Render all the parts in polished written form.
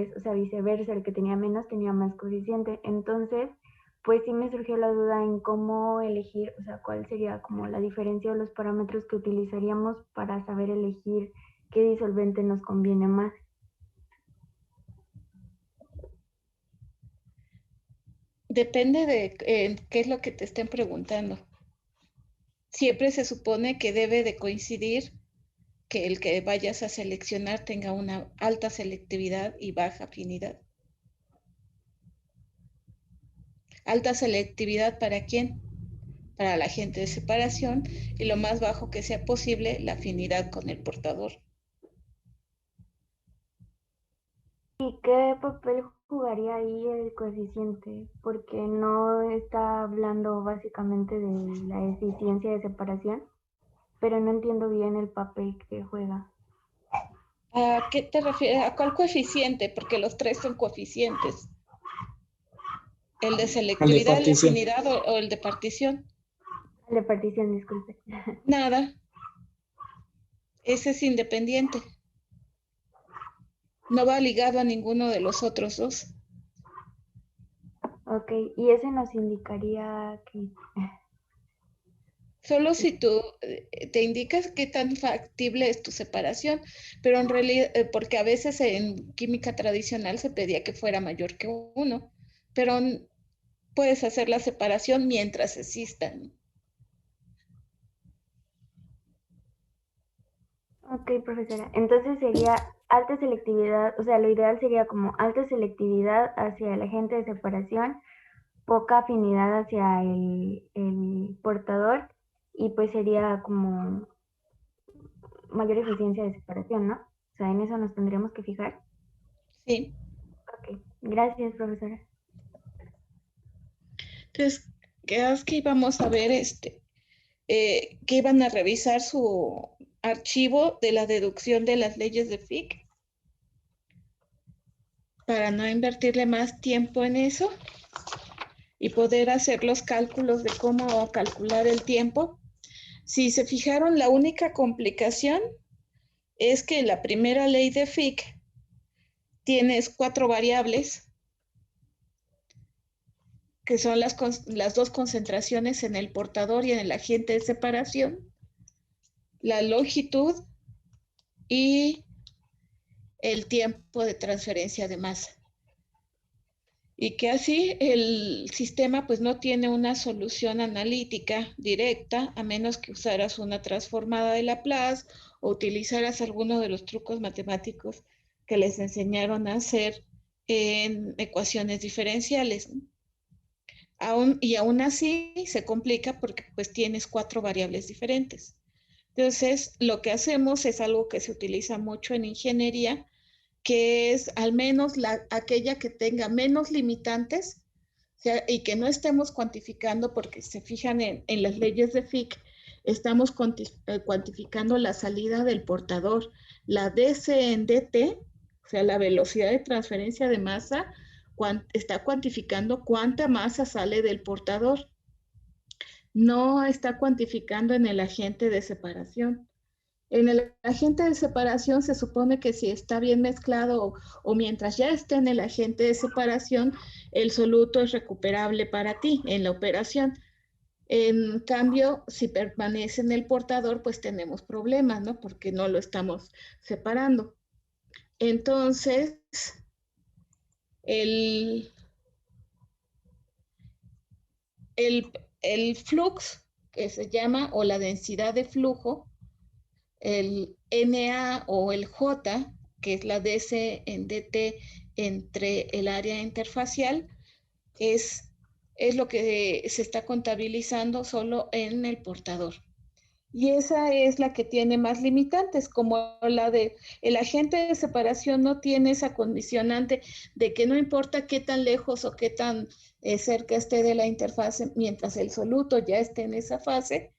revés, o sea, viceversa, el que tenía menos tenía más coeficiente. Entonces, pues sí me surgió la duda en cómo elegir, o sea, cuál sería como la diferencia o los parámetros que utilizaríamos para saber elegir qué disolvente nos conviene más. Depende de qué es lo que te estén preguntando. Siempre se supone que debe de coincidir que el que vayas a seleccionar tenga una alta selectividad y baja afinidad. Alta selectividad ¿para quién? Para la agente de separación, y lo más bajo que sea posible la afinidad con el portador. ¿Y qué papel jugaría ahí el coeficiente? Porque no está hablando básicamente de la eficiencia de separación, pero no entiendo bien el papel que juega. ¿A qué te refieres? ¿A cuál coeficiente? Porque los tres son coeficientes. ¿El de selectividad, el de afinidad o el de partición? El de partición, disculpe. Nada. Ese es independiente. No va ligado a ninguno de los otros dos. Ok, y ese nos indicaría que... Solo si tú te indicas qué tan factible es tu separación, pero en realidad, porque a veces en química tradicional se pedía que fuera mayor que uno, pero puedes hacer la separación mientras existan. Ok, profesora. Entonces sería alta selectividad, o sea, lo ideal sería como alta selectividad hacia el agente de separación, poca afinidad hacia el portador y pues sería como mayor eficiencia de separación, ¿no? O sea, en eso nos tendríamos que fijar. Sí. Ok, gracias, profesora. Entonces, quedas que íbamos a ver que iban a revisar su archivo de la deducción de las leyes de Fick para no invertirle más tiempo en eso y poder hacer los cálculos de cómo calcular el tiempo. Si se fijaron, la única complicación es que en la primera ley de Fick tienes 4 variables, que son las dos concentraciones en el portador y en el agente de separación, la longitud y el tiempo de transferencia de masa. Y que así el sistema pues no tiene una solución analítica directa, a menos que usaras una transformada de Laplace o utilizaras alguno de los trucos matemáticos que les enseñaron a hacer en ecuaciones diferenciales. Y aún así se complica porque pues tienes 4 variables diferentes. Entonces, lo que hacemos es algo que se utiliza mucho en ingeniería, que es al menos aquella que tenga menos limitantes, o sea, y que no estemos cuantificando, porque se fijan en las leyes de Fick, estamos cuantificando la salida del portador, la DC en DT, o sea, la velocidad de transferencia de masa, está cuantificando cuánta masa sale del portador, no está cuantificando en el agente de separación. En el agente de separación se supone que si está bien mezclado o mientras ya esté en el agente de separación, el soluto es recuperable para ti en la operación. En cambio, si permanece en el portador, pues tenemos problemas, ¿no? Porque no lo estamos separando. Entonces, el, el, el flux, que se llama, o la densidad de flujo, el NA o el J, que es la DC en DT entre el área interfacial, es, es lo que se está contabilizando solo en el portador. Y esa es la que tiene más limitantes, como la de el agente de separación no tiene esa condicionante de que no importa qué tan lejos o qué tan cerca esté de la interfase mientras el soluto ya esté en esa fase.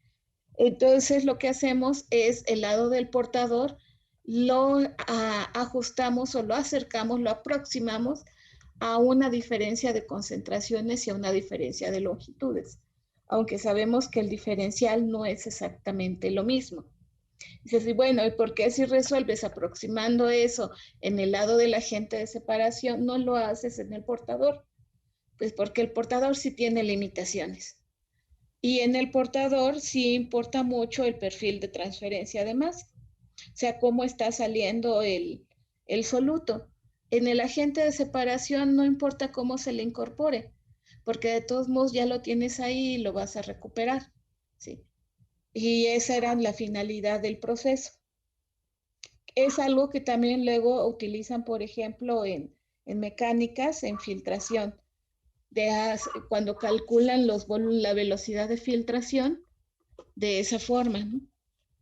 Entonces lo que hacemos es el lado del portador lo ajustamos o lo acercamos, lo aproximamos a una diferencia de concentraciones y a una diferencia de longitudes, aunque sabemos que el diferencial no es exactamente lo mismo. Dices, y bueno, ¿y por qué si resuelves aproximando eso en el lado del agente de separación, no lo haces en el portador? Pues porque el portador sí tiene limitaciones. Y en el portador sí importa mucho el perfil de transferencia de masa, o sea, cómo está saliendo el soluto. En el agente de separación no importa cómo se le incorpore, porque de todos modos ya lo tienes ahí y lo vas a recuperar, ¿sí? Y esa era la finalidad del proceso. Es algo que también luego utilizan, por ejemplo, en mecánicas, en filtración, cuando calculan la velocidad de filtración de esa forma, ¿no?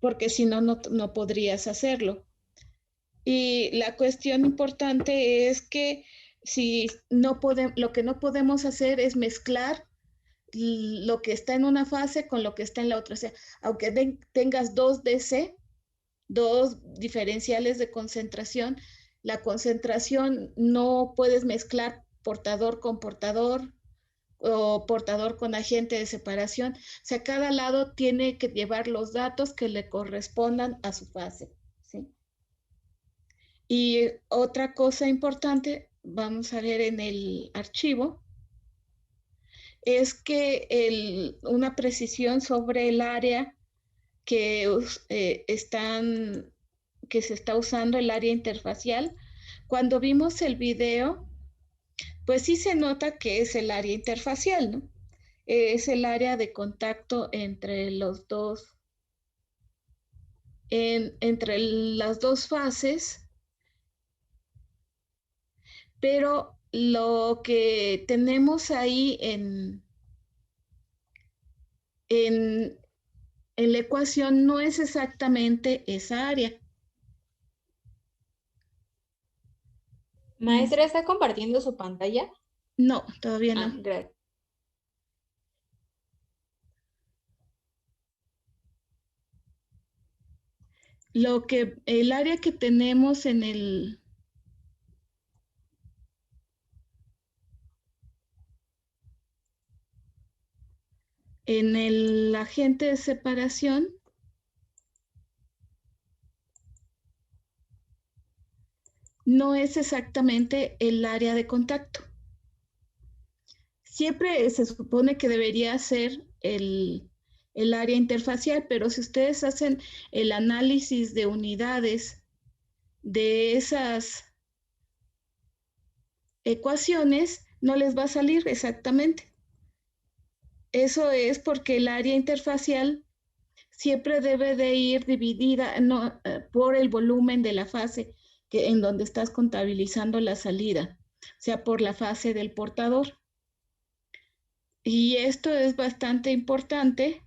Porque si no, no podrías hacerlo. Y la cuestión importante es que si no lo que no podemos hacer es mezclar lo que está en una fase con lo que está en la otra. O sea, aunque tengas dos DC, dos diferenciales de concentración, la concentración no puedes mezclar portador con portador o portador con agente de separación. O sea, cada lado tiene que llevar los datos que le correspondan a su fase, ¿sí? Y otra cosa importante, vamos a ver en el archivo, es que una precisión sobre el área que, que se está usando, el área interfacial. Cuando vimos el video, pues sí se nota que es el área interfacial, ¿no? Es el área de contacto entre los dos, entre las dos fases, pero lo que tenemos ahí en, en la ecuación no es exactamente esa área. Maestra, ¿está compartiendo su pantalla? No, todavía no. Gracias. El área que tenemos en el agente de separación no es exactamente el área de contacto. Siempre se supone que debería ser el área interfacial, pero si ustedes hacen el análisis de unidades de esas ecuaciones, no les va a salir exactamente. Eso es porque el área interfacial siempre debe de ir dividida por el volumen de la fase en donde estás contabilizando la salida, o sea, por la fase del portador. Y esto es bastante importante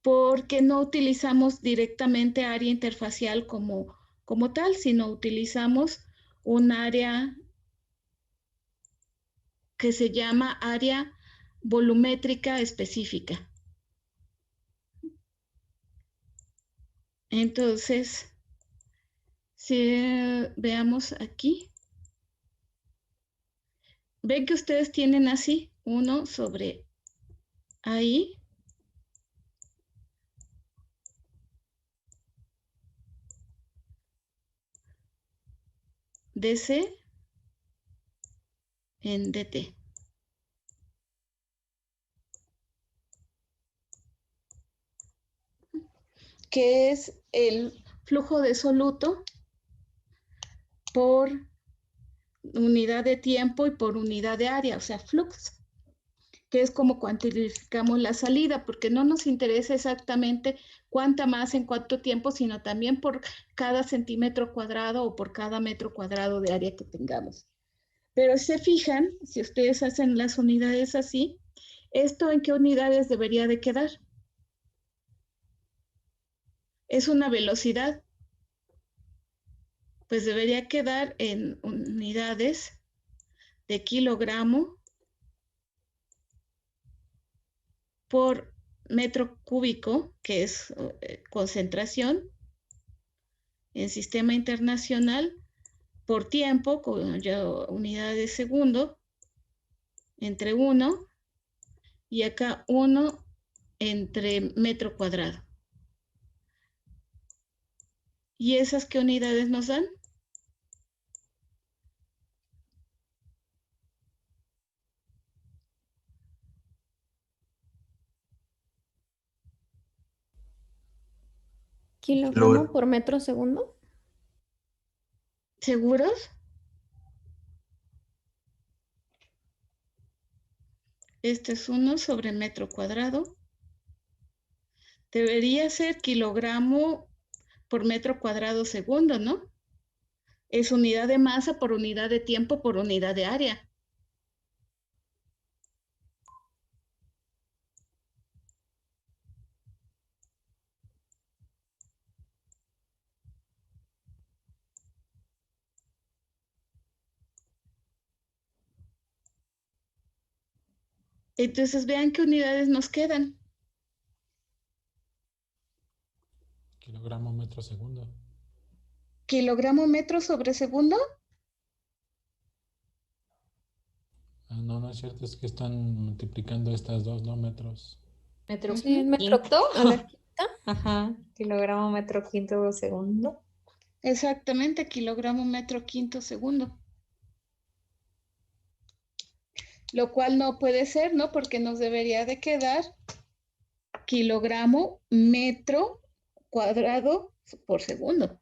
porque no utilizamos directamente área interfacial como tal, sino utilizamos un área que se llama área volumétrica específica. Entonces, si veamos aquí, ven que ustedes tienen así, uno sobre ahí, DC en DT. Que es el flujo de soluto por unidad de tiempo y por unidad de área, o sea, flux, que es como cuantificamos la salida, porque no nos interesa exactamente cuánta masa en cuánto tiempo, sino también por cada centímetro cuadrado o por cada metro cuadrado de área que tengamos. Pero si se fijan, si ustedes hacen las unidades así, ¿esto en qué unidades debería de quedar? Es una velocidad, pues debería quedar en unidades de kilogramo por metro cúbico, que es concentración en sistema internacional, por tiempo, con unidades de segundo, entre 1 y acá 1 entre metro cuadrado. ¿Y esas qué unidades nos dan? Kilogramo por metro segundo. ¿Seguros? Este es 1 sobre metro cuadrado. Debería ser kilogramo por metro cuadrado segundo, ¿no? Es unidad de masa por unidad de tiempo por unidad de área. Entonces vean qué unidades nos quedan. Kilogramo metro segundo. ¿Kilogramo metro sobre segundo? No, no es cierto, es que están multiplicando estas dos, ¿no? Metros. Metro Sí, metro quinto. a la quinta. Ajá. Kilogramo metro quinto segundo. Exactamente, kilogramo metro quinto segundo. Lo cual no puede ser, ¿no? Porque nos debería de quedar kilogramo metro cuadrado por segundo.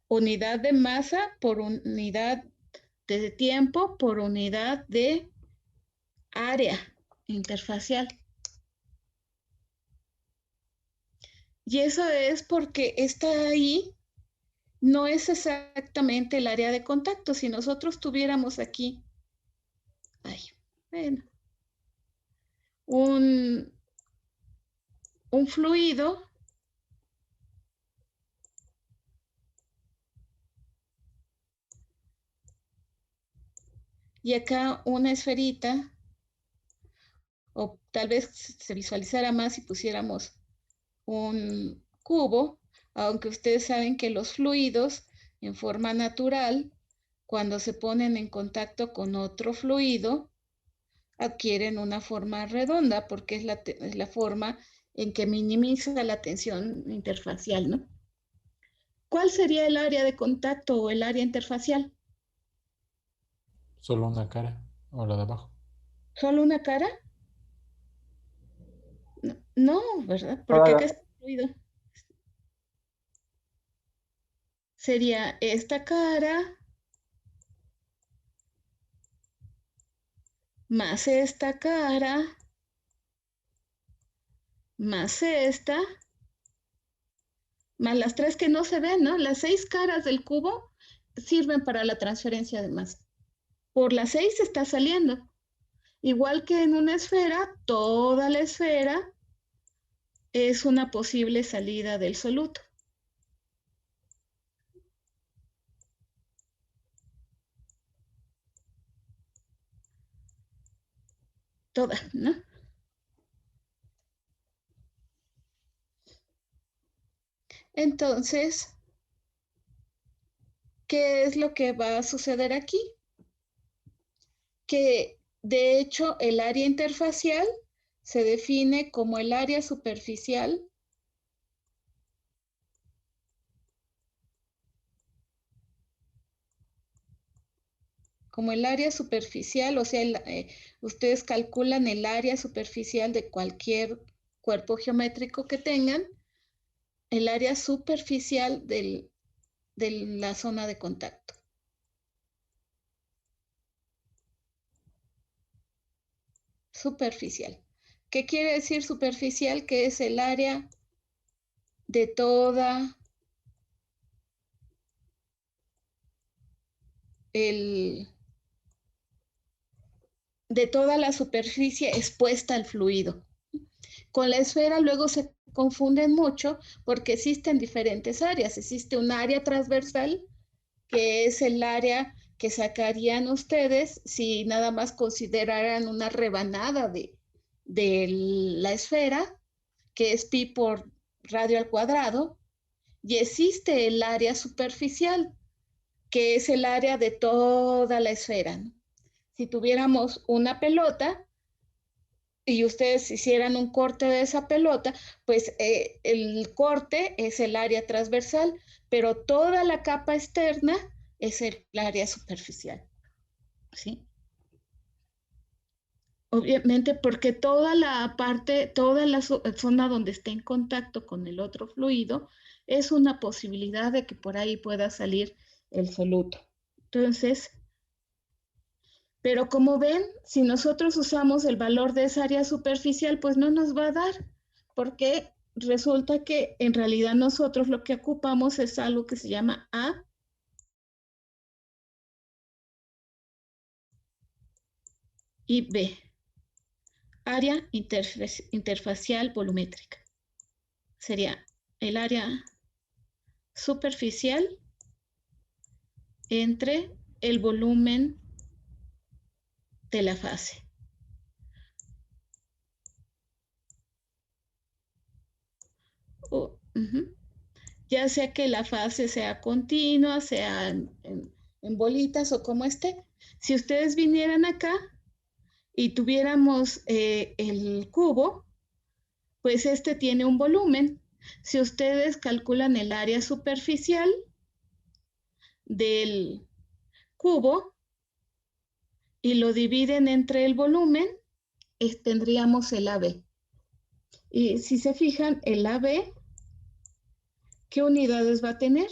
Unidad de masa por unidad de tiempo por unidad de área interfacial. Y eso es porque está ahí, no es exactamente el área de contacto. Si nosotros tuviéramos aquí, bueno, un fluido, y acá una esferita, o tal vez se visualizara más si pusiéramos un cubo, aunque ustedes saben que los fluidos en forma natural, cuando se ponen en contacto con otro fluido, adquieren una forma redonda porque es la forma en que minimiza la tensión interfacial, ¿no? ¿Cuál sería el área de contacto o el área interfacial? Solo una cara, o la de abajo. ¿Solo una cara? No, ¿verdad? Porque acá está fluido. Sería esta cara más esta cara más esta más las tres que no se ven, ¿no? Las 6 caras del cubo sirven para la transferencia de masa. Por las 6 está saliendo. Igual que en una esfera, toda la esfera es una posible salida del soluto. Toda, ¿no? Entonces, ¿qué es lo que va a suceder aquí? Que de hecho el área interfacial se define como el área superficial o sea, ustedes calculan el área superficial de cualquier cuerpo geométrico que tengan, el área superficial de la zona de contacto. Superficial. ¿Qué quiere decir superficial? Que es el área de toda de toda la superficie expuesta al fluido. Con la esfera luego se confunden mucho porque existen diferentes áreas. Existe un área transversal, que es el área que sacarían ustedes si nada más consideraran una rebanada de la esfera, que es pi por radio al cuadrado, y existe el área superficial, que es el área de toda la esfera, ¿no? Si tuviéramos una pelota, y ustedes hicieran un corte de esa pelota, pues el corte es el área transversal, pero toda la capa externa es el área superficial, ¿sí? Obviamente porque toda la parte, toda la zona donde esté en contacto con el otro fluido, es una posibilidad de que por ahí pueda salir el soluto. Entonces, pero como ven, si nosotros usamos el valor de esa área superficial, pues no nos va a dar, porque resulta que en realidad nosotros lo que ocupamos es algo que se llama A y B, área interfacial volumétrica. Sería el área superficial entre el volumen de la fase. Ya sea que la fase sea continua, sea en bolitas o como esté. Si ustedes vinieran acá y tuviéramos el cubo, pues este tiene un volumen. Si ustedes calculan el área superficial del cubo y lo dividen entre el volumen, tendríamos el AB. Y si se fijan, el AB, ¿qué unidades va a tener?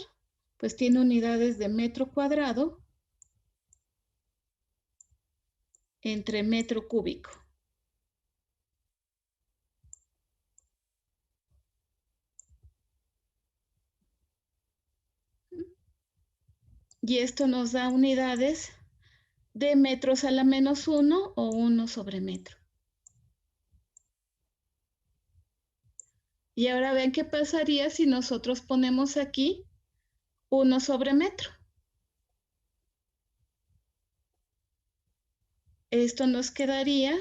Pues tiene unidades de metro cuadrado entre metro cúbico. Y esto nos da unidades de metros a la menos 1 o 1 sobre metro. Y ahora ven qué pasaría si nosotros ponemos aquí 1 sobre metro. Esto nos quedaría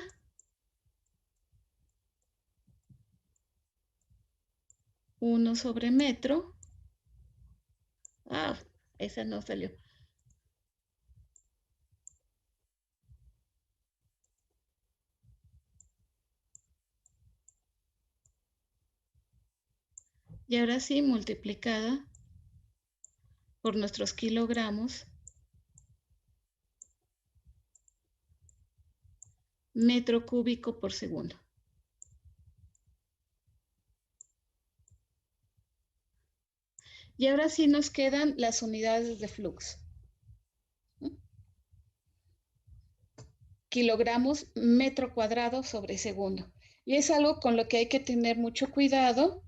1 sobre metro. Ah, esa no salió. Y ahora sí, multiplicada por nuestros kilogramos, metro cúbico por segundo. Y ahora sí nos quedan las unidades de flux. Kilogramos metro cuadrado sobre segundo. Y es algo con lo que hay que tener mucho cuidado,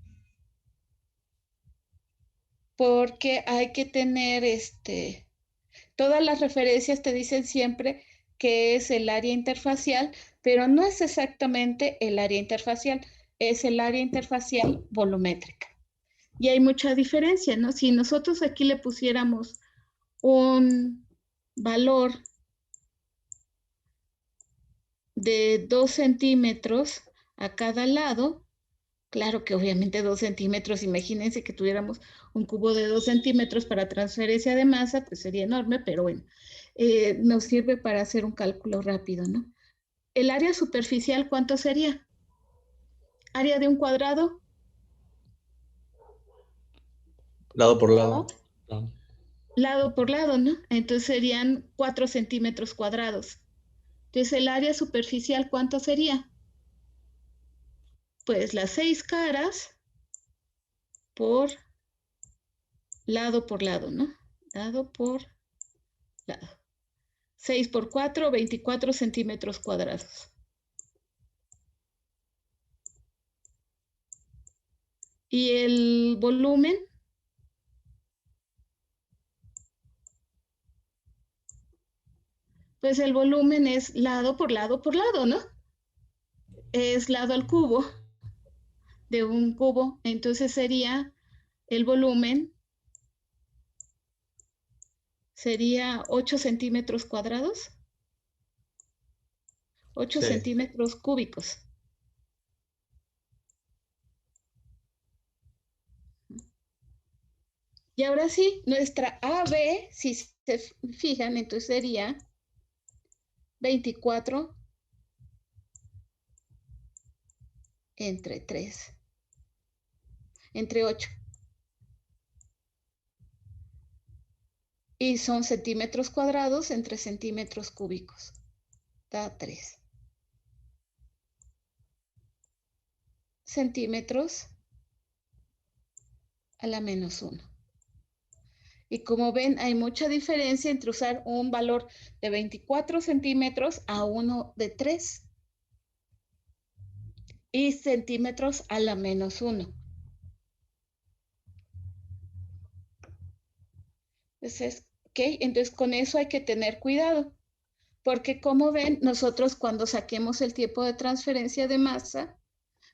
porque hay que tener todas las referencias te dicen siempre que es el área interfacial, pero no es exactamente el área interfacial, es el área interfacial volumétrica. Y hay mucha diferencia, ¿no? Si nosotros aquí le pusiéramos un valor de 2 centímetros a cada lado, claro que obviamente 2 centímetros, imagínense que tuviéramos un cubo de 2 centímetros para transferencia de masa, pues sería enorme, pero bueno, nos sirve para hacer un cálculo rápido, ¿no? El área superficial, ¿cuánto sería? Área de un cuadrado. Lado por lado. Lado por lado, ¿no? Entonces serían 4 centímetros cuadrados. Entonces el área superficial, ¿cuánto sería? Pues las 6 caras por lado, ¿no? Lado por lado. 6 por 4, 24 centímetros cuadrados. Y el volumen, pues el volumen es lado por lado por lado, ¿no? Es lado al cubo de un cubo, entonces sería el volumen, sería 8 centímetros cuadrados, 8 Sí. centímetros cúbicos. Y ahora sí, nuestra AB, si se fijan, entonces sería 24 entre 3, entre 8. Y son centímetros cuadrados entre centímetros cúbicos. Da 3 centímetros a la menos 1. Y como ven, hay mucha diferencia entre usar un valor de 24 centímetros a uno de 3. Y centímetros a la menos 1. Entonces con eso hay que tener cuidado, porque como ven, nosotros cuando saquemos el tiempo de transferencia de masa,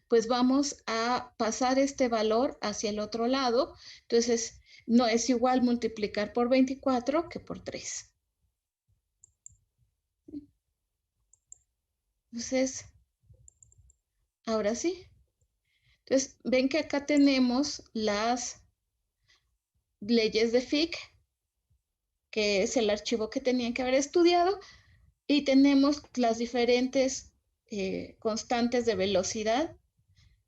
pues vamos a pasar este valor hacia el otro lado. Entonces no es igual multiplicar por 24 que por 3. Entonces, ahora sí. Entonces, ven que acá tenemos las leyes de Fick, que es el archivo que tenían que haber estudiado, y tenemos las diferentes constantes de velocidad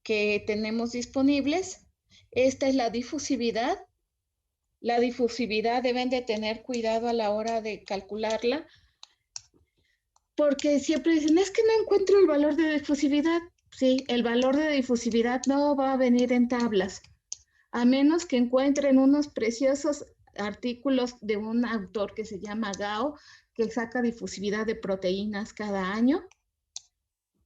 que tenemos disponibles. Esta es la difusividad. La difusividad deben de tener cuidado a la hora de calcularla, porque siempre dicen, es que no encuentro el valor de difusividad. Sí, el valor de difusividad no va a venir en tablas, a menos que encuentren unos preciosos artículos de un autor que se llama Gao, que saca difusividad de proteínas cada año.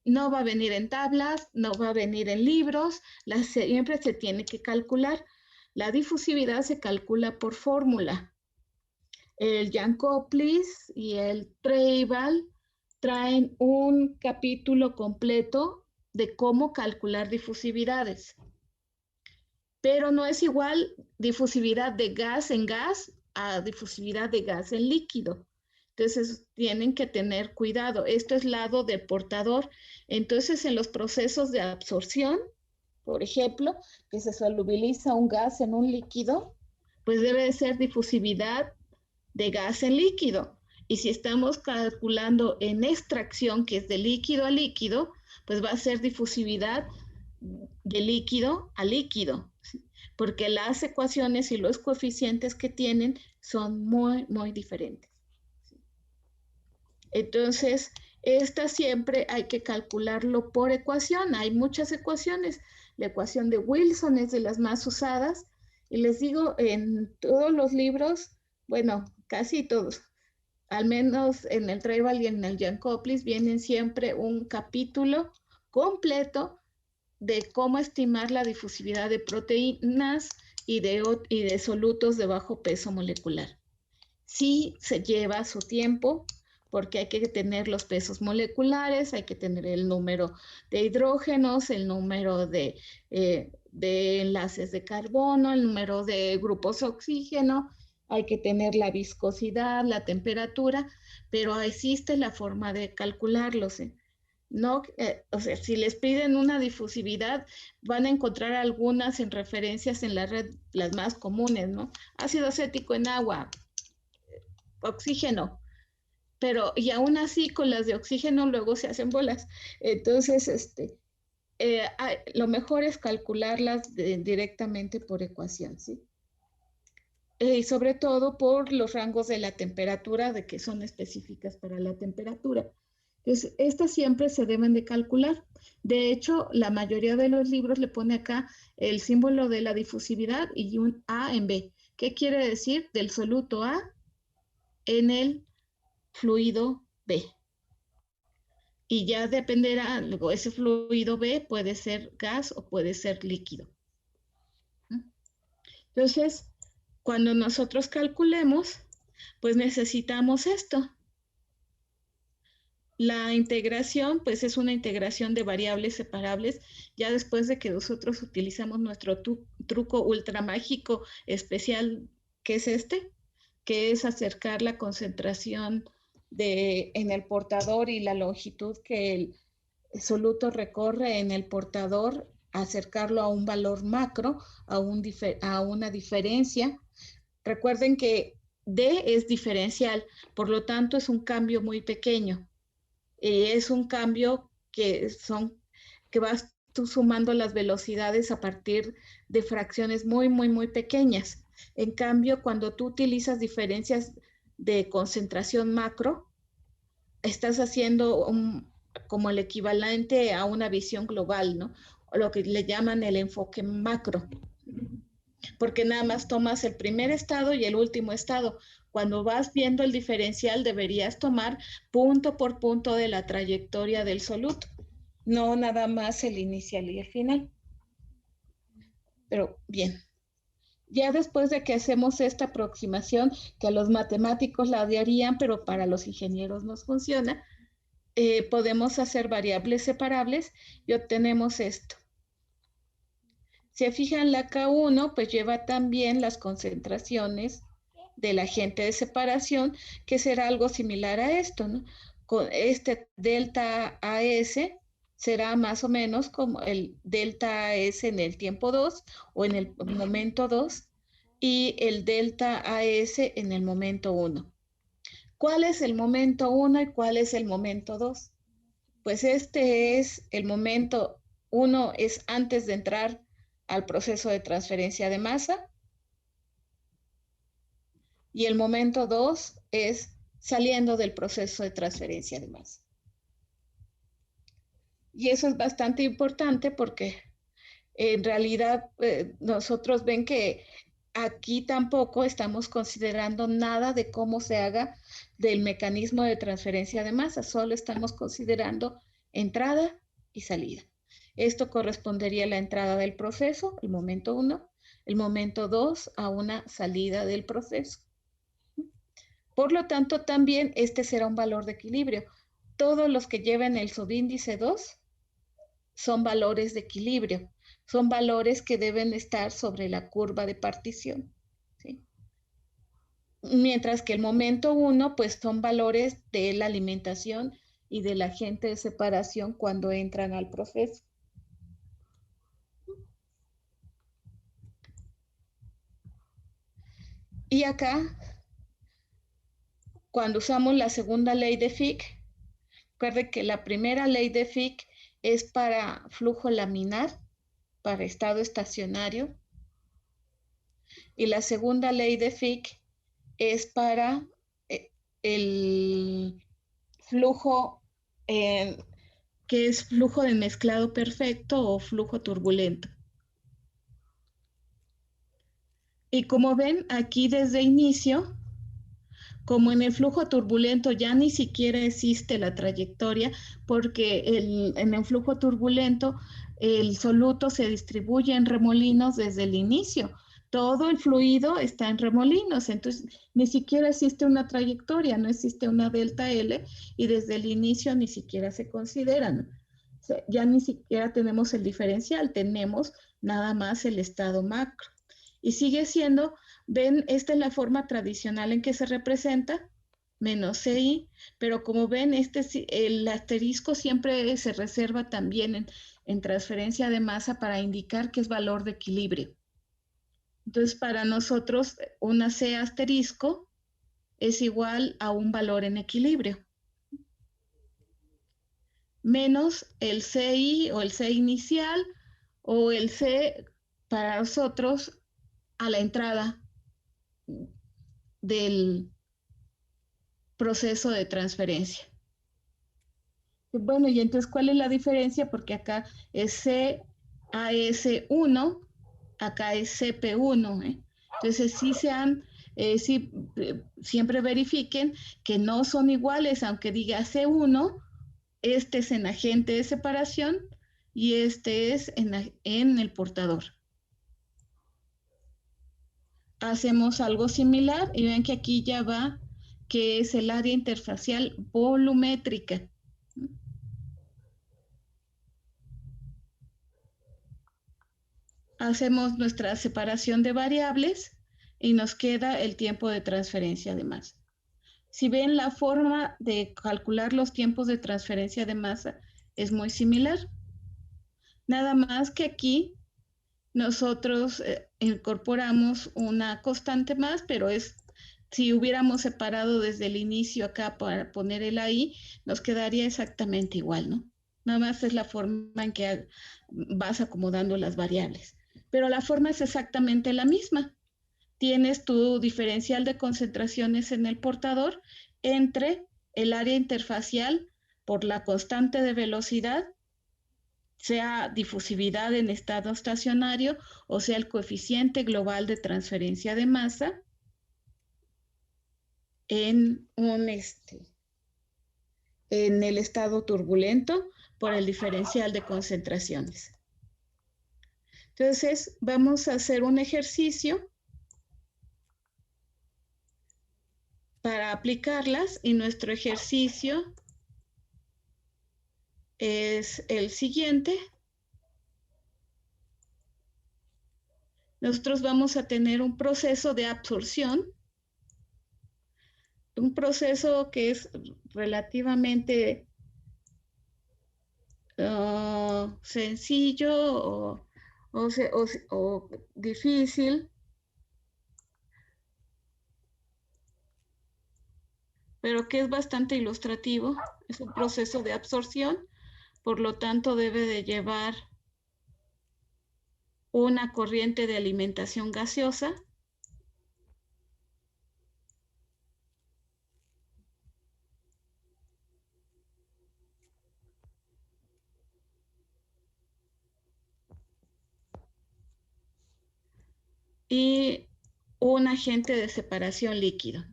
No va a venir en tablas, no va a venir en libros, siempre se tiene que calcular. La difusividad se calcula por fórmula. El Jankowitz y el Treival traen un capítulo completo de cómo calcular difusividades. Pero no es igual difusividad de gas en gas a difusividad de gas en líquido. Entonces, tienen que tener cuidado. Esto es lado del portador. Entonces, en los procesos de absorción, por ejemplo, que se solubiliza un gas en un líquido, pues debe de ser difusividad de gas en líquido. Y si estamos calculando en extracción, que es de líquido a líquido, pues va a ser difusividad de líquido a líquido, ¿sí? Porque las ecuaciones y los coeficientes que tienen son muy, muy diferentes. Entonces, esta siempre hay que calcularlo por ecuación. Hay muchas ecuaciones. La ecuación de Wilson es de las más usadas. Y les digo, en todos los libros, bueno, casi todos, al menos en el Treival y en el Jankowitz, vienen siempre un capítulo completo de cómo estimar la difusividad de proteínas y de solutos de bajo peso molecular. Sí se lleva su tiempo, porque hay que tener los pesos moleculares, hay que tener el número de hidrógenos, el número de enlaces de carbono, el número de grupos de oxígeno, hay que tener la viscosidad, la temperatura, pero existe la forma de calcularlos. No, o sea, si les piden una difusividad, van a encontrar algunas en referencias en la red, las más comunes, ¿no? Ácido acético en agua, oxígeno, pero y aún así con las de oxígeno luego se hacen bolas. Entonces, lo mejor es calcularlas directamente por ecuación, ¿sí? Y sobre todo por los rangos de la temperatura, de que son específicas para la temperatura. Entonces, estas siempre se deben de calcular. De hecho, la mayoría de los libros le pone acá el símbolo de la difusividad y un A en B. ¿Qué quiere decir? Del soluto A en el fluido B. Y ya dependerá, luego ese fluido B puede ser gas o puede ser líquido. Entonces, cuando nosotros calculemos, pues necesitamos esto. La integración, pues es una integración de variables separables, ya después de que nosotros utilizamos nuestro truco ultra mágico especial, que es que es acercar la concentración en el portador y la longitud que el soluto recorre en el portador, acercarlo a un valor macro, a una diferencia. Recuerden que D es diferencial, por lo tanto es un cambio muy pequeño. Es un cambio que va tú sumando las velocidades a partir de fracciones muy, muy, muy pequeñas. En cambio, cuando tú utilizas diferencias de concentración macro, estás haciendo como el equivalente a una visión global, ¿no? O lo que le llaman el enfoque macro, porque nada más tomas el primer estado y el último estado. Cuando vas viendo el diferencial, deberías tomar punto por punto de la trayectoria del soluto, no nada más el inicial y el final. Pero bien, ya después de que hacemos esta aproximación, que a los matemáticos la odiarían, pero para los ingenieros nos funciona, podemos hacer variables separables y obtenemos esto. Se fijan, la K1 pues lleva también las concentraciones del agente de separación, que será algo similar a esto, ¿no? Con este delta AS será más o menos como el delta AS en el tiempo 2 o en el momento 2 y el delta AS en el momento 1. ¿Cuál es el momento 1 y cuál es el momento 2? Pues este es el momento 1, es antes de entrar al proceso de transferencia de masa, y el momento 2 es saliendo del proceso de transferencia de masa. Y eso es bastante importante porque en realidad nosotros ven que aquí tampoco estamos considerando nada de cómo se haga del mecanismo de transferencia de masa, solo estamos considerando entrada y salida. Esto correspondería a la entrada del proceso, el momento 1, el momento 2 a una salida del proceso. Por lo tanto, también este será un valor de equilibrio. Todos los que lleven el subíndice 2 son valores de equilibrio, son valores que deben estar sobre la curva de partición, ¿sí? Mientras que el momento 1, pues son valores de la alimentación y del agente de separación cuando entran al proceso. Y acá, cuando usamos la segunda ley de Fick, recuerde que la primera ley de Fick es para flujo laminar, para estado estacionario, y la segunda ley de Fick es para el flujo que es flujo de mezclado perfecto o flujo turbulento. Y como ven aquí desde inicio, como en el flujo turbulento ya ni siquiera existe la trayectoria, porque en el flujo turbulento el soluto se distribuye en remolinos desde el inicio. Todo el fluido está en remolinos, entonces ni siquiera existe una trayectoria, no existe una delta L y desde el inicio ni siquiera se consideran. O sea, ya ni siquiera tenemos el diferencial, tenemos nada más el estado macro. Y sigue siendo, ven, esta es la forma tradicional en que se representa, menos CI, pero como ven, el asterisco siempre se reserva también en transferencia de masa para indicar que es valor de equilibrio. Entonces, para nosotros, una C asterisco es igual a un valor en equilibrio, menos el CI o el C inicial o el C para nosotros a la entrada del proceso de transferencia. Bueno, y entonces, ¿cuál es la diferencia? Porque acá es CAS1, acá es CP1, ¿eh? Entonces, siempre verifiquen que no son iguales, aunque diga C1, este es en agente de separación y este es en el portador. Hacemos algo similar y ven que aquí ya va, que es el área interfacial volumétrica. Hacemos nuestra separación de variables y nos queda el tiempo de transferencia de masa. Si ven, la forma de calcular los tiempos de transferencia de masa es muy similar. Nada más que aquí nosotros incorporamos una constante más, pero si hubiéramos separado desde el inicio acá para poner el ahí, nos quedaría exactamente igual, ¿no? Nada más es la forma en que vas acomodando las variables. Pero la forma es exactamente la misma. Tienes tu diferencial de concentraciones en el portador entre el área interfacial por la constante de velocidad, sea difusividad en estado estacionario o sea el coeficiente global de transferencia de masa en el estado turbulento por el diferencial de concentraciones. Entonces, vamos a hacer un ejercicio para aplicarlas y nuestro ejercicio es el siguiente. Nosotros vamos a tener un proceso de absorción, un proceso que es relativamente sencillo o difícil, pero que es bastante ilustrativo. Es un proceso de absorción, por lo tanto debe de llevar una corriente de alimentación gaseosa y un agente de separación líquido.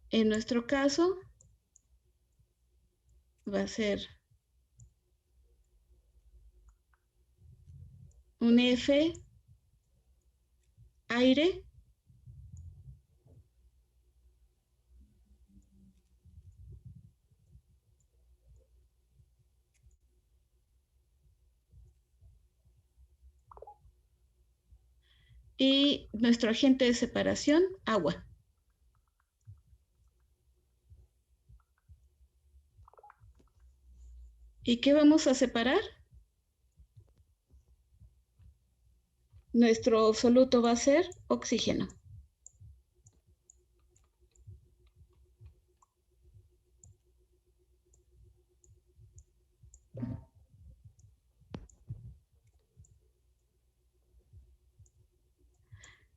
En nuestro caso, va a ser un F, aire, y nuestro agente de separación, agua. ¿Y qué vamos a separar? Nuestro soluto va a ser oxígeno.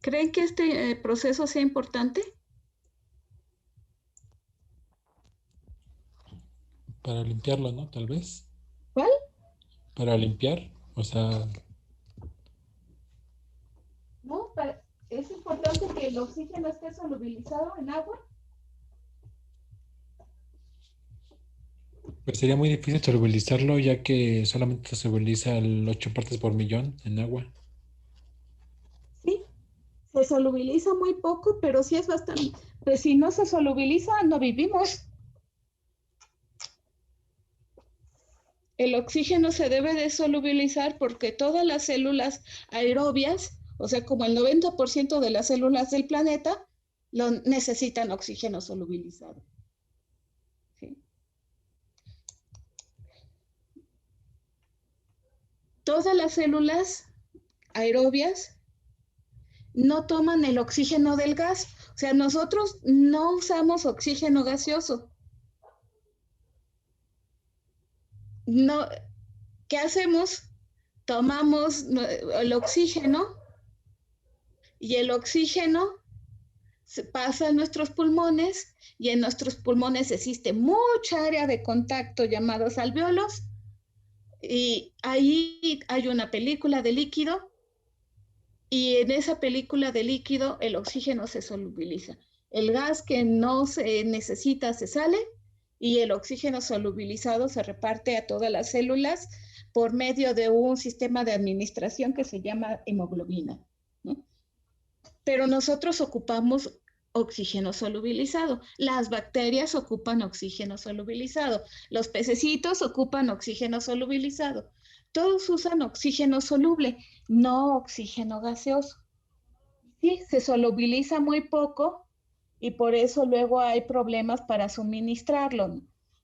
¿Creen que este proceso sea importante? Para limpiarlo, ¿no? Tal vez. ¿Cuál? Para limpiar, o sea, No, es importante que el oxígeno esté solubilizado en agua. pues sería muy difícil solubilizarlo ya que solamente se solubiliza el 8 partes por millón en agua. Sí, se solubiliza muy poco, pero sí es bastante. Pues si no se solubiliza, no vivimos. El oxígeno se debe de solubilizar porque todas las células aerobias, o sea, como el 90% de las células del planeta, necesitan oxígeno solubilizado. ¿Sí? Todas las células aerobias no toman el oxígeno del gas. O sea, nosotros no usamos oxígeno gaseoso. No, ¿qué hacemos? Tomamos el oxígeno y el oxígeno se pasa a nuestros pulmones y en nuestros pulmones existe mucha área de contacto llamados alvéolos y ahí hay una película de líquido y en esa película de líquido el oxígeno se solubiliza. El gas que no se necesita se sale y el oxígeno solubilizado se reparte a todas las células por medio de un sistema de administración que se llama hemoglobina, ¿no? Pero nosotros ocupamos oxígeno solubilizado. Las bacterias ocupan oxígeno solubilizado. Los pececitos ocupan oxígeno solubilizado. Todos usan oxígeno soluble, no oxígeno gaseoso. Sí, se solubiliza muy poco y por eso luego hay problemas para suministrarlo, ¿no?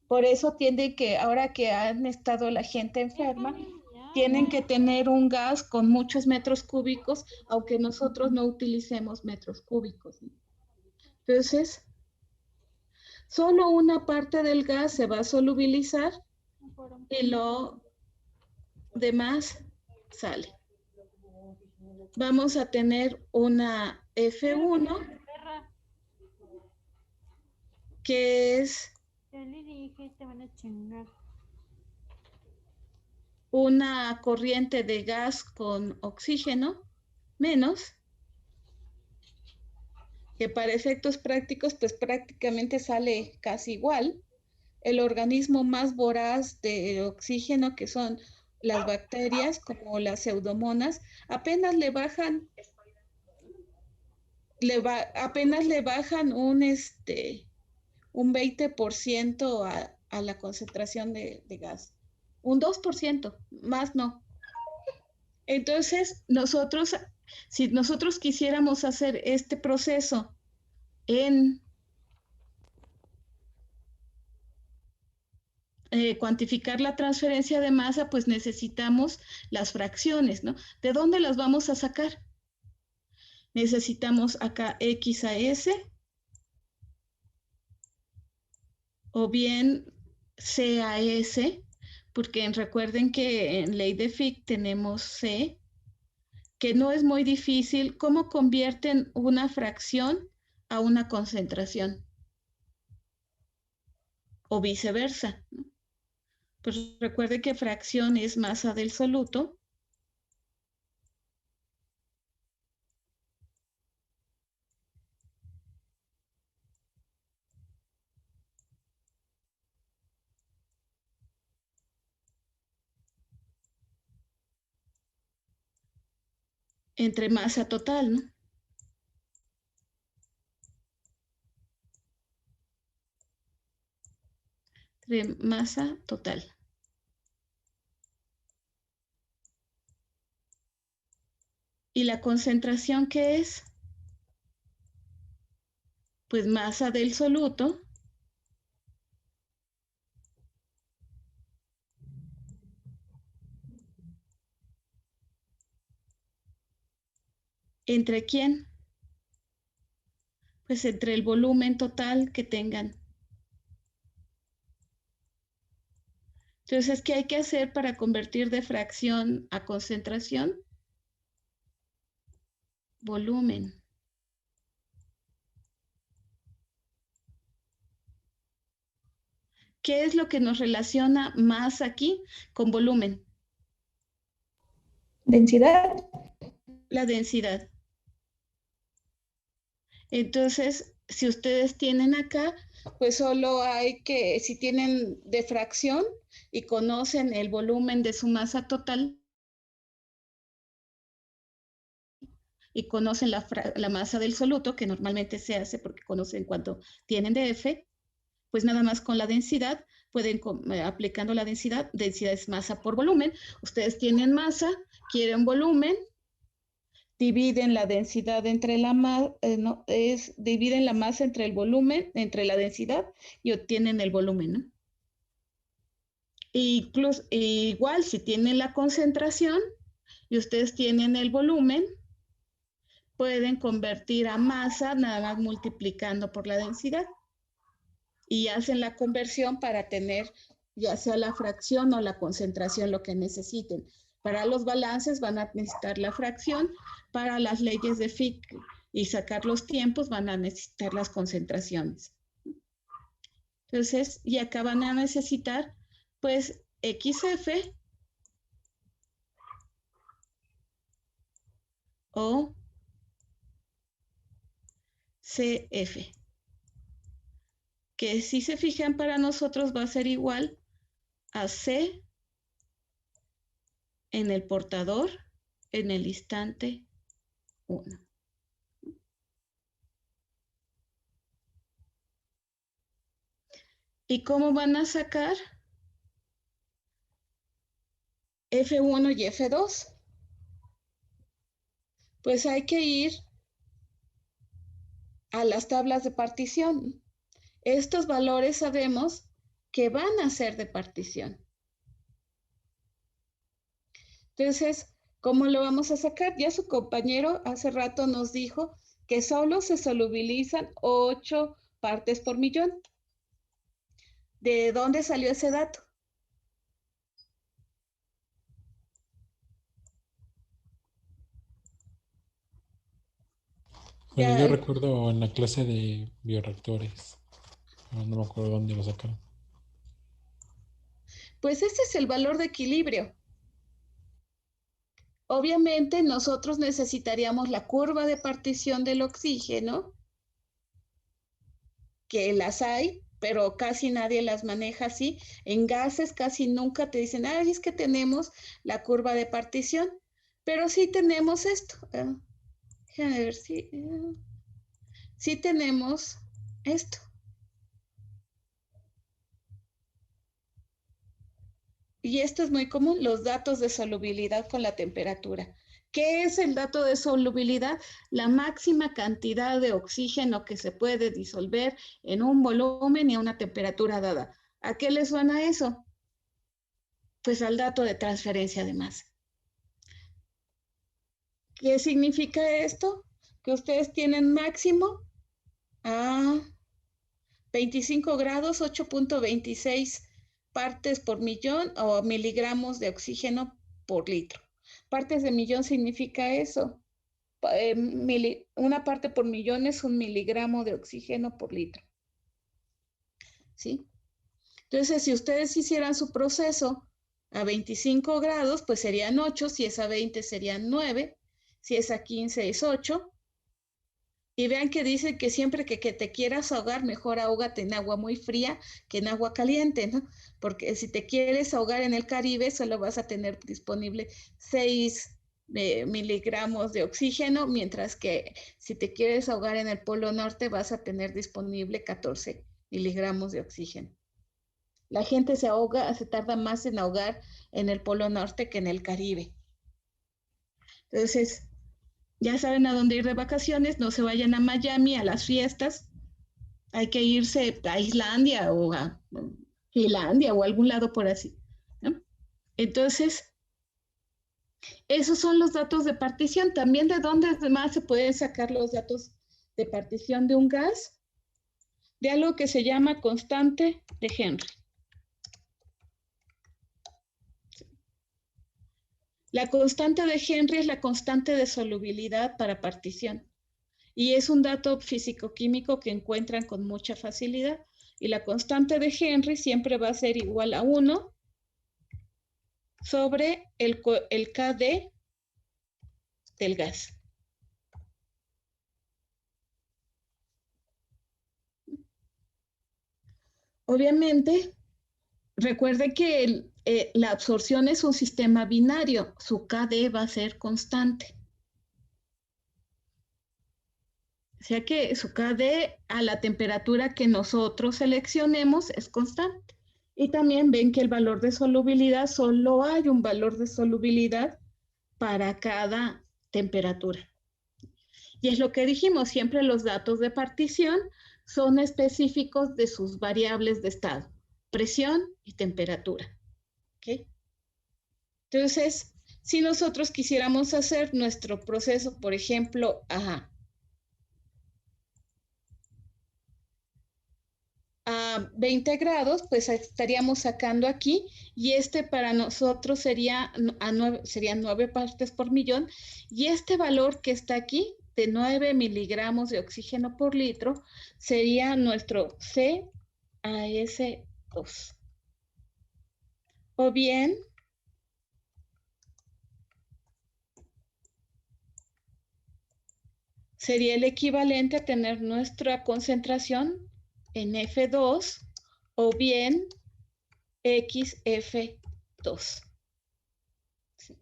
Por eso tienden que, ahora que han estado la gente enferma, tienen que tener un gas con muchos metros cúbicos, aunque nosotros no utilicemos metros cúbicos, ¿no? Entonces, Solo una parte del gas se va a solubilizar y lo demás sale. Vamos a tener una F1 que es una corriente de gas con oxígeno menos, que para efectos prácticos pues prácticamente sale casi igual. El organismo más voraz de oxígeno, que son las bacterias como las pseudomonas, apenas le bajan un 20% a la concentración de gas. Un 2%, más no. Entonces, si nosotros quisiéramos hacer este proceso en cuantificar la transferencia de masa, pues necesitamos las fracciones, ¿no? ¿De dónde las vamos a sacar? Necesitamos acá X a S, o bien C a S, porque recuerden que en ley de Fick tenemos C, que no es muy difícil. ¿Cómo convierten una fracción a una concentración? O viceversa, ¿no? Pues recuerde que fracción es masa del soluto entre masa total, ¿no? Entre masa total. ¿Y la concentración qué es? Pues masa del soluto ¿entre quién? Pues entre el volumen total que tengan. Entonces, ¿qué hay que hacer para convertir de fracción a concentración? Volumen. ¿Qué es lo que nos relaciona más aquí con volumen? Densidad. La densidad. Entonces, si ustedes tienen acá, pues solo hay que, si tienen de fracción y conocen el volumen de su masa total y conocen la masa del soluto, que normalmente se hace porque conocen cuánto tienen de F, pues nada más con la densidad, pueden, aplicando la densidad es masa por volumen. Ustedes tienen masa, quieren volumen, dividen la densidad entre la masa, dividen la masa entre el volumen, entre la densidad, y obtienen el volumen, ¿no? Incluso, igual, si tienen la concentración y ustedes tienen el volumen, pueden convertir a masa nada más multiplicando por la densidad. Y hacen la conversión para tener ya sea la fracción o la concentración, lo que necesiten. Para los balances van a necesitar la fracción, para las leyes de Fick y sacar los tiempos van a necesitar las concentraciones. Entonces, y acá van a necesitar pues XF o CF, que si se fijan para nosotros va a ser igual a C en el portador en el instante 1. ¿Y cómo van a sacar F1 y F2? Pues hay que ir a las tablas de partición. Estos valores sabemos que van a ser de partición. Entonces, ¿cómo lo vamos a sacar? Ya su compañero hace rato nos dijo que solo se solubilizan 8 partes por millón. ¿De dónde salió ese dato? Bueno, Ya, yo recuerdo en la clase de bioreactores, no me acuerdo dónde lo sacaron. pues ese es el valor de equilibrio. Obviamente nosotros necesitaríamos la curva de partición del oxígeno, que las hay, pero casi nadie las maneja así. En gases casi nunca te dicen, ay, es que tenemos la curva de partición, pero sí tenemos esto. Déjame ver si sí tenemos esto. Y esto es muy común, los datos de solubilidad con la temperatura. ¿Qué es el dato de solubilidad? La máxima cantidad de oxígeno que se puede disolver en un volumen y a una temperatura dada. ¿A qué le suena eso? Pues al dato de transferencia de masa. ¿Qué significa esto? Que ustedes tienen máximo a 25 grados, 8.26 partes por millón o miligramos de oxígeno por litro. Partes de millón significa eso. Una parte por millón es 1 miligramo de oxígeno por litro. ¿Sí? Entonces, si ustedes hicieran su proceso a 25 grados, pues serían 8, si es a 20 serían 9, si es a 15 es 8. Y vean que dice que siempre que te quieras ahogar, mejor ahógate en agua muy fría que en agua caliente, ¿no? Porque si te quieres ahogar en el Caribe, solo vas a tener disponible 6 miligramos de oxígeno, mientras que si te quieres ahogar en el Polo Norte, vas a tener disponible 14 miligramos de oxígeno. La gente se ahoga, se tarda más en ahogar en el Polo Norte que en el Caribe. Entonces, ya saben a dónde ir de vacaciones, no se vayan a Miami a las fiestas, hay que irse a Islandia o a Finlandia o a algún lado por así, ¿no? Entonces, esos son los datos de partición. También de dónde más se pueden sacar los datos de partición de un gas, de algo que se llama constante de Henry. La constante de Henry es la constante de solubilidad para partición. Y es un dato físico-químico que encuentran con mucha facilidad. Y la constante de Henry siempre va a ser igual a 1 sobre el KD del gas. Obviamente, recuerde que la absorción es un sistema binario. Su KD va a ser constante. O sea que su KD a la temperatura que nosotros seleccionemos es constante. Y también ven que el valor de solubilidad, solo hay un valor de solubilidad para cada temperatura. Y es lo que dijimos, siempre los datos de partición son específicos de sus variables de estado, presión y temperatura. ¿Okay? Entonces, si nosotros quisiéramos hacer nuestro proceso, por ejemplo, a 20 grados, pues estaríamos sacando aquí, y este para nosotros serían 9 partes por millón, y este valor que está aquí, de 9 miligramos de oxígeno por litro, sería nuestro CaS2. O bien, sería el equivalente a tener nuestra concentración en F2 o bien XF2. ¿Sí?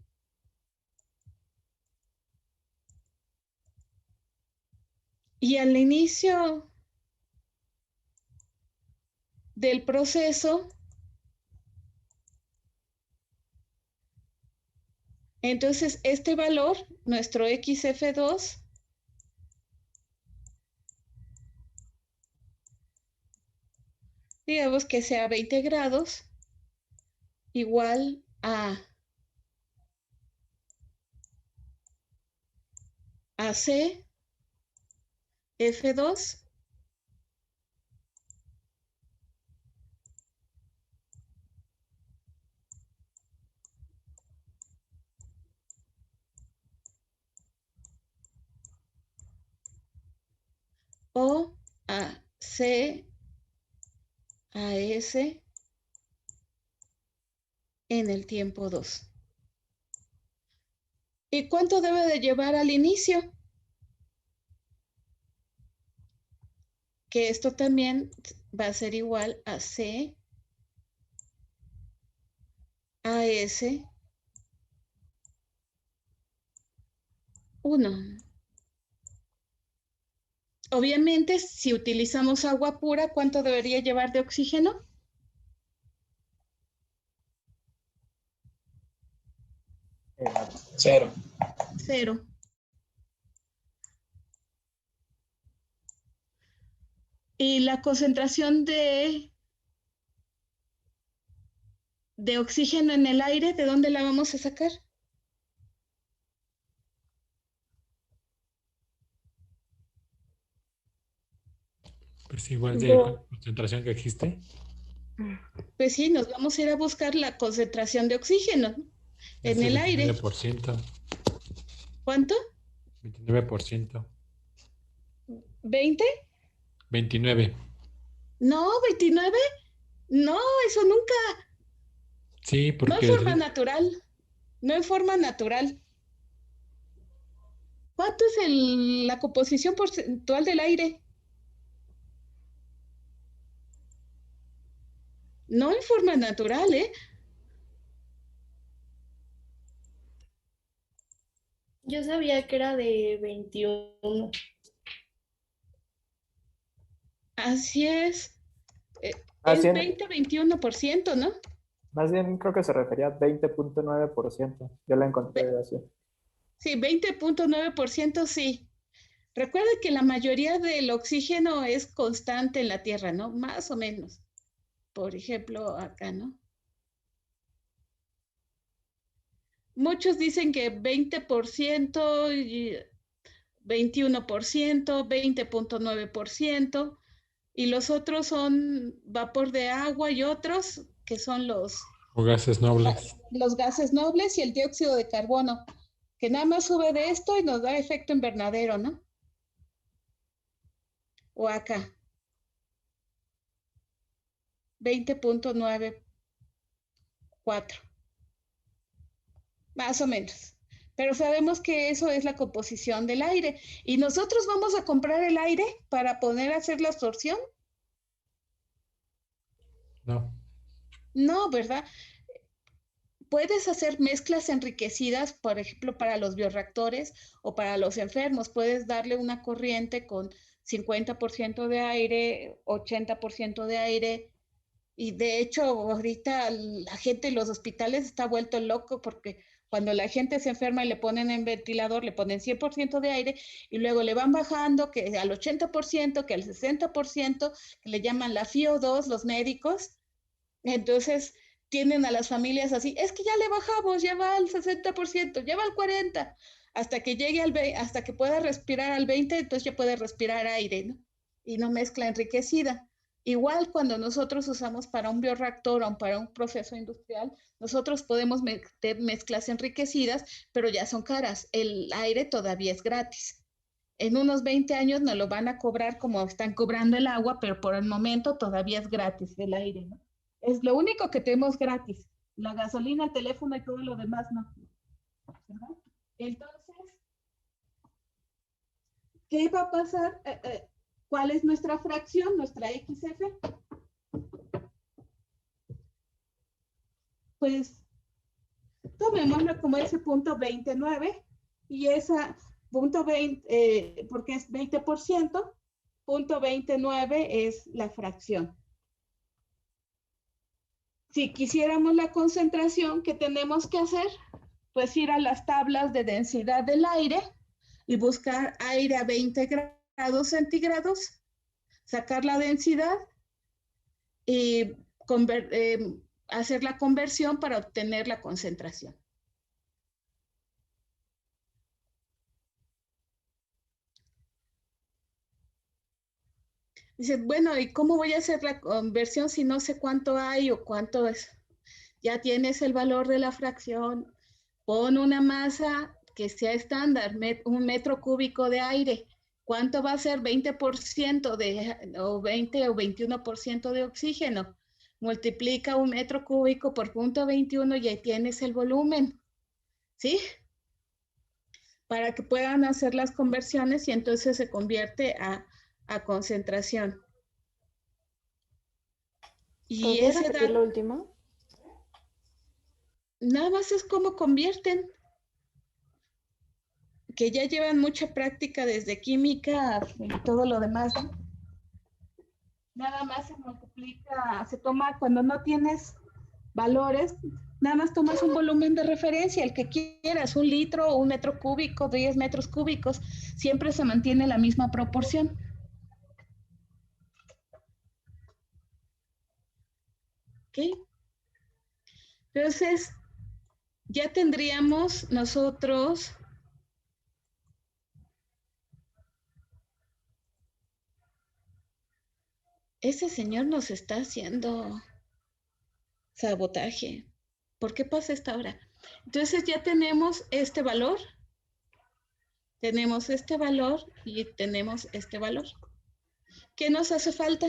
Y al inicio del proceso, entonces este valor, nuestro XF2, digamos que sea 20 grados, igual a AC F2 O a C a S en el tiempo 2. ¿Y cuánto debe de llevar al inicio? Que esto también va a ser igual a C a S 1. Obviamente, si utilizamos agua pura, ¿cuánto debería llevar de oxígeno? 0. 0. Y la concentración de oxígeno en el aire, ¿de dónde la vamos a sacar? Pues igual de Yo- concentración que existe. Pues sí, nos vamos a ir a buscar la concentración de oxígeno, ¿no?, en el aire. 29%. ¿Cuánto? 29%. ¿20? 29. No, 29. No, eso nunca. Sí, No en porque forma natural. No en forma natural. ¿Cuánto es la composición porcentual del aire? No en forma natural, ¿eh? Yo sabía que era de 21. Así es. Más Es bien, 20-21%, ¿no? más bien creo que se refería a 20.9%. Yo la encontré así. Sí, 20.9% sí. Recuerda que la mayoría del oxígeno es constante en la Tierra, ¿no? Más o menos. Por ejemplo, acá, ¿no? Muchos dicen que 20%, 21%, 20.9%, y los otros son vapor de agua y otros que son o gases nobles. los gases nobles y el dióxido de carbono, que nada más sube de esto y nos da efecto invernadero, ¿no? O acá, 20.94, más o menos. Pero sabemos que eso es la composición del aire. ¿Y nosotros vamos a comprar el aire para poder hacer la absorción? No. No, ¿verdad? Puedes hacer mezclas enriquecidas, por ejemplo, para los bioreactores o para los enfermos. Puedes darle una corriente con 50% de aire, 80% de aire. Y de hecho, ahorita la gente en los hospitales está vuelto loco porque cuando la gente se enferma y le ponen en ventilador, le ponen 100% de aire y luego le van bajando que al 80%, que al 60%, que le llaman la FIO2 los médicos. Entonces tienen a las familias así, es que ya le bajamos, ya va al 60%, ya va al 40%, hasta que llegue hasta que pueda respirar al 20%, entonces ya puede respirar aire, ¿no? Y no mezcla enriquecida. Igual cuando nosotros usamos para un bioreactor o para un proceso industrial, nosotros podemos meter mezclas enriquecidas, pero ya son caras. El aire todavía es gratis. En unos 20 años nos lo van a cobrar como están cobrando el agua, pero por el momento todavía es gratis el aire, ¿no? Es lo único que tenemos gratis. La gasolina, el teléfono y todo lo demás no. ¿Verdad? Entonces, ¿qué va a pasar? ¿Cuál es nuestra fracción, nuestra XF? Pues tomémoslo como ese punto 29 y esa punto 20, porque es 20%, punto 29 es la fracción. Si quisiéramos la concentración, ¿qué tenemos que hacer? Pues ir a las tablas de densidad del aire y buscar aire a 20 grados centígrados, sacar la densidad y hacer la conversión para obtener la concentración. Dice, bueno, ¿y cómo voy a hacer la conversión si no sé cuánto hay o cuánto es? Ya tienes el valor de la fracción, pon una masa que sea estándar, un metro cúbico de aire, ¿Cuánto va a ser 20% o 20 o 21% de oxígeno? Multiplica 1 m³ por 0.21 y ahí tienes el volumen, ¿sí? Para que puedan hacer las conversiones y entonces se convierte a concentración. Y ¿Podrías ese repetir lo último? nada más es cómo convierten, que ya llevan mucha práctica desde química y todo lo demás, ¿no? Nada más se multiplica, se toma cuando no tienes valores, nada más tomas un volumen de referencia, el que quieras, 1 litro, 1 m³, 10 m³, siempre se mantiene la misma proporción. ¿Ok? Entonces, ya tendríamos nosotros ese señor nos está haciendo sabotaje. ¿Por qué pasa esta hora? Entonces ya tenemos este valor y tenemos este valor. ¿Qué nos hace falta?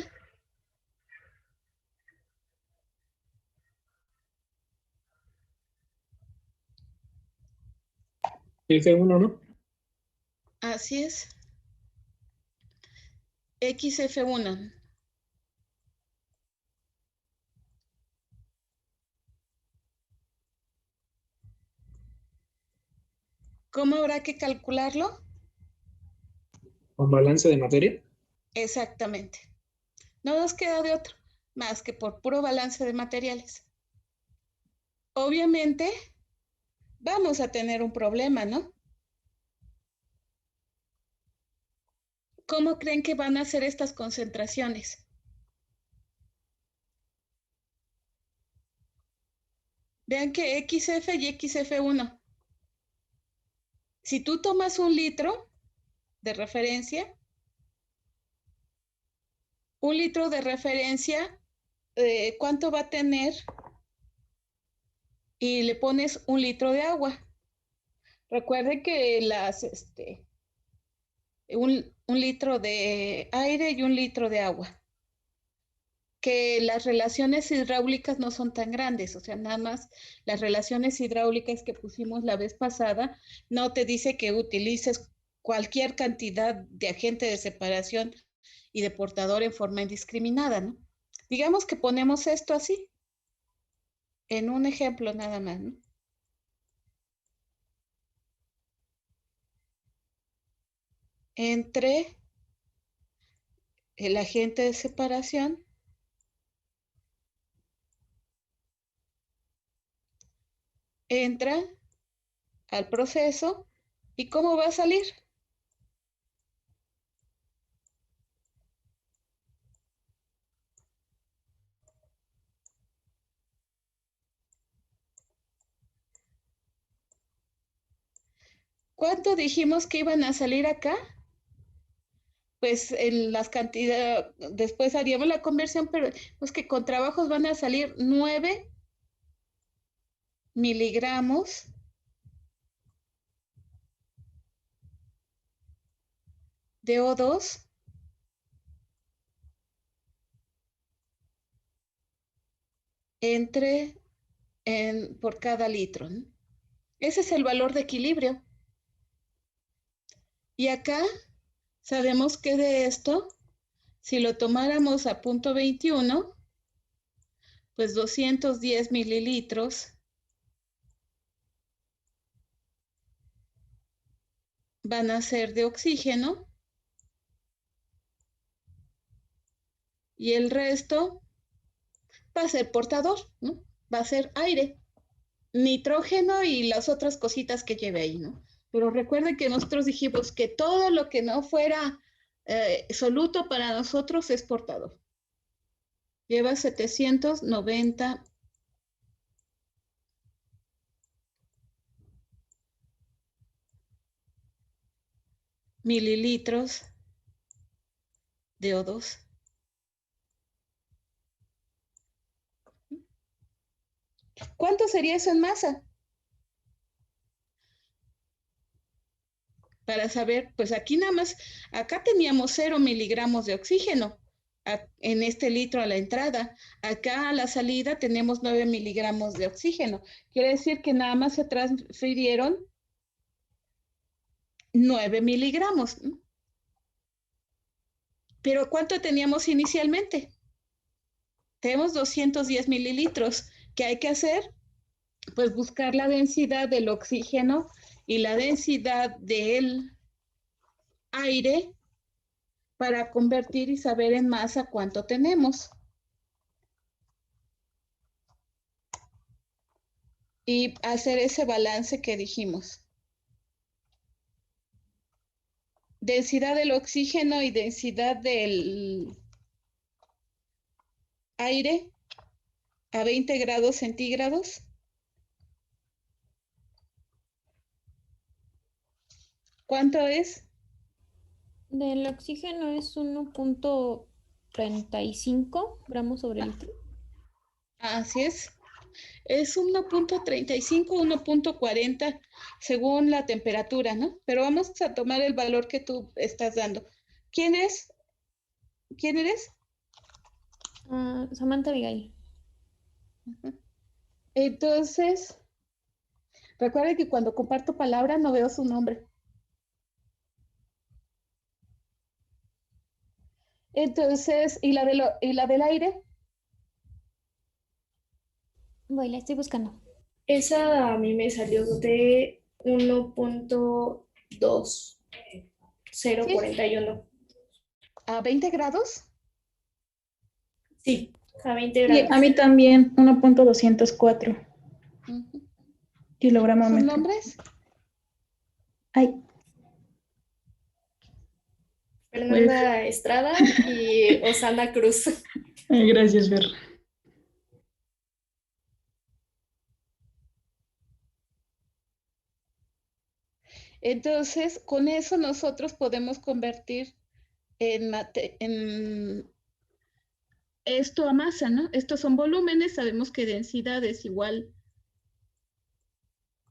F1, ¿no? Así es. XF1. ¿Cómo habrá que calcularlo? Con balance de materia. Exactamente. No nos queda de otro, más que por puro balance de materiales. Obviamente, vamos a tener un problema, ¿no? ¿Cómo creen que van a ser estas concentraciones? Vean que XF y XF1. Si tú tomas 1 litro de referencia, 1 litro de referencia, ¿cuánto va a tener? Y le pones 1 litro de agua. Recuerden que un litro de aire y 1 litro de agua. Que las relaciones hidráulicas no son tan grandes, o sea, nada más las relaciones hidráulicas que pusimos la vez pasada no te dice que utilices cualquier cantidad de agente de separación y de portador en forma indiscriminada, ¿no? Digamos que ponemos esto así, en un ejemplo nada más, ¿no? Entre el agente de separación entra al proceso y ¿cómo va a salir? ¿Cuánto dijimos que iban a salir acá? Pues en las cantidades, después haríamos la conversión, pero pues que con trabajos van a salir 9 miligramos de O2 por cada litro, ¿no? Ese es el valor de equilibrio. Y acá sabemos que de esto, si lo tomáramos a 0.21, pues 210 mililitros van a ser de oxígeno y el resto va a ser portador, ¿no? Va a ser aire, nitrógeno y las otras cositas que lleve ahí, ¿no? Pero recuerden que nosotros dijimos que todo lo que no fuera soluto para nosotros es portador. Lleva 790 mililitros de O2. ¿Cuánto sería eso en masa? para saber, pues aquí nada más, acá teníamos 0 miligramos de oxígeno en este litro a la entrada. Acá a la salida tenemos 9 miligramos de oxígeno. Quiere decir que nada más se transfirieron 9 miligramos. Pero ¿cuánto teníamos inicialmente? Tenemos 210 mililitros. ¿Qué hay que hacer? Pues buscar la densidad del oxígeno y la densidad del aire para convertir y saber en masa cuánto tenemos. Y hacer ese balance que dijimos. Densidad del oxígeno y densidad del aire a 20 grados centígrados. ¿Cuánto es? Del oxígeno es 1.35 gramos sobre litro. Así es. Es 1.35, 1.40 según la temperatura, ¿no? Pero vamos a tomar el valor que tú estás dando. ¿Quién es? ¿Quién eres? Samantha Abigail. Entonces, recuerden que cuando comparto palabra no veo su nombre. Entonces, ¿y la del aire? Voy, la estoy buscando. Esa a mí me salió de 1.2, 0.41. ¿A 20 grados? Sí, a 20 Sí, grados. a mí también, 1.204 kilogramos ¿Sus metro. nombres? Ay, Fernanda Estrada y Osana Cruz. gracias, Ver. Entonces, con eso nosotros podemos convertir en esto a masa, ¿no? Estos son volúmenes, sabemos que densidad es igual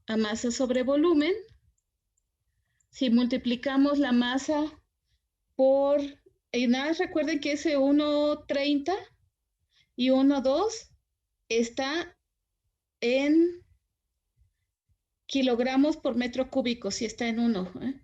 a masa sobre volumen. Si multiplicamos la masa por, y nada, recuerden que ese 1.30 y 1.2 está en kilogramos por metro cúbico, si está en 1, ¿eh?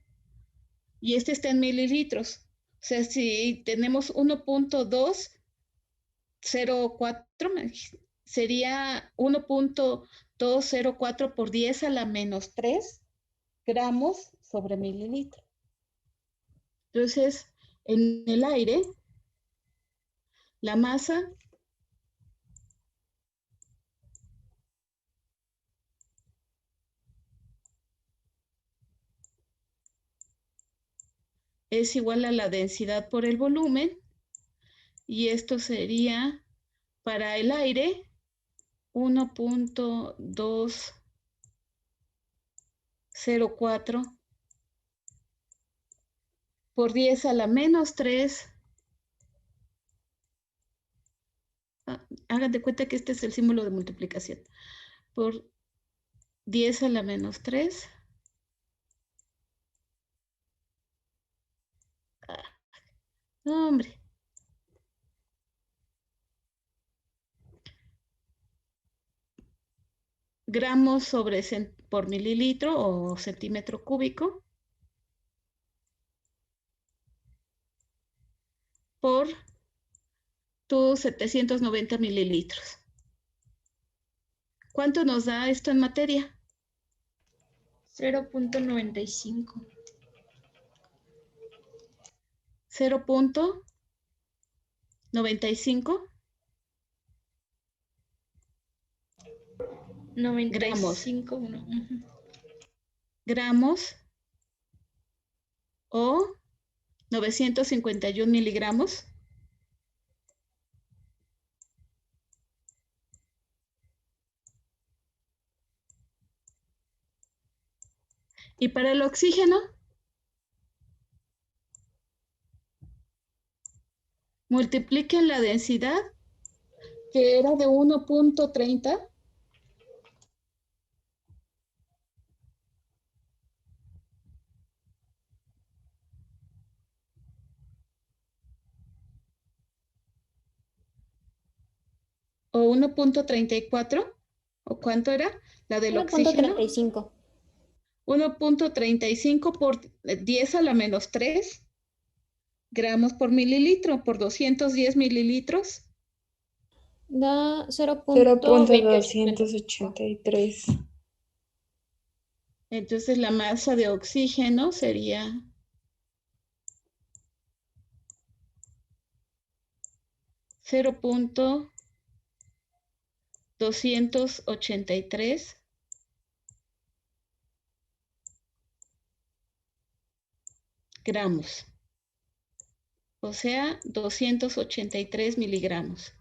Y este está en mililitros. O sea, si tenemos 1.204, sería 1.204 por 10 a la menos 3 gramos sobre mililitro. Entonces, en el aire, la masa es igual a la densidad por el volumen, y esto sería para el aire 1.204 por 10 a la menos 3. Hagan de cuenta que este es el símbolo de multiplicación. Por 10 a la menos 3. No, hombre. Gramos por mililitro o centímetro cúbico por tus 790 mililitros. ¿Cuánto nos da esto en materia? 0.95. 0.95 gramos. 95. Gramos o 951 miligramos. Y para el oxígeno, multipliquen la densidad, que era de 1.30, ¿O 1.34? ¿O cuánto era? La del oxígeno. 1.35. 1.35 por 10 a la menos 3 gramos por mililitro, por 210 mililitros. Da 0.283. 0.283. Entonces la masa de oxígeno sería 0.283 gramos. O sea, 283 miligramos.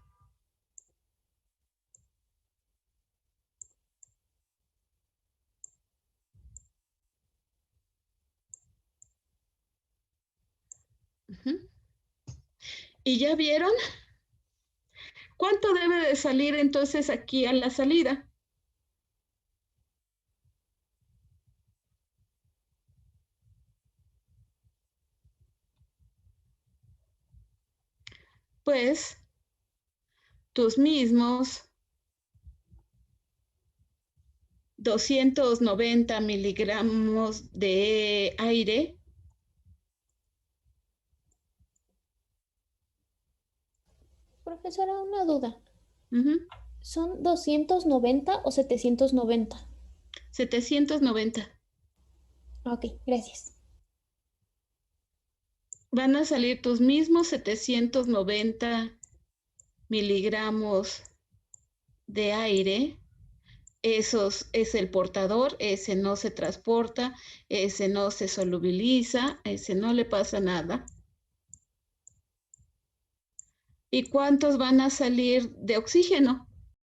¿Y ya vieron? ¿Cuánto debe de salir entonces aquí a la salida? Pues tus mismos 290 miligramos de aire. Profesora, una duda. ¿Son 290 o 790? 790. Ok, gracias. Van a salir tus mismos 790 miligramos de aire. Esos es el portador, ese no se transporta, ese no se solubiliza, ese no le pasa nada. ¿Y cuántos van a salir de oxígeno?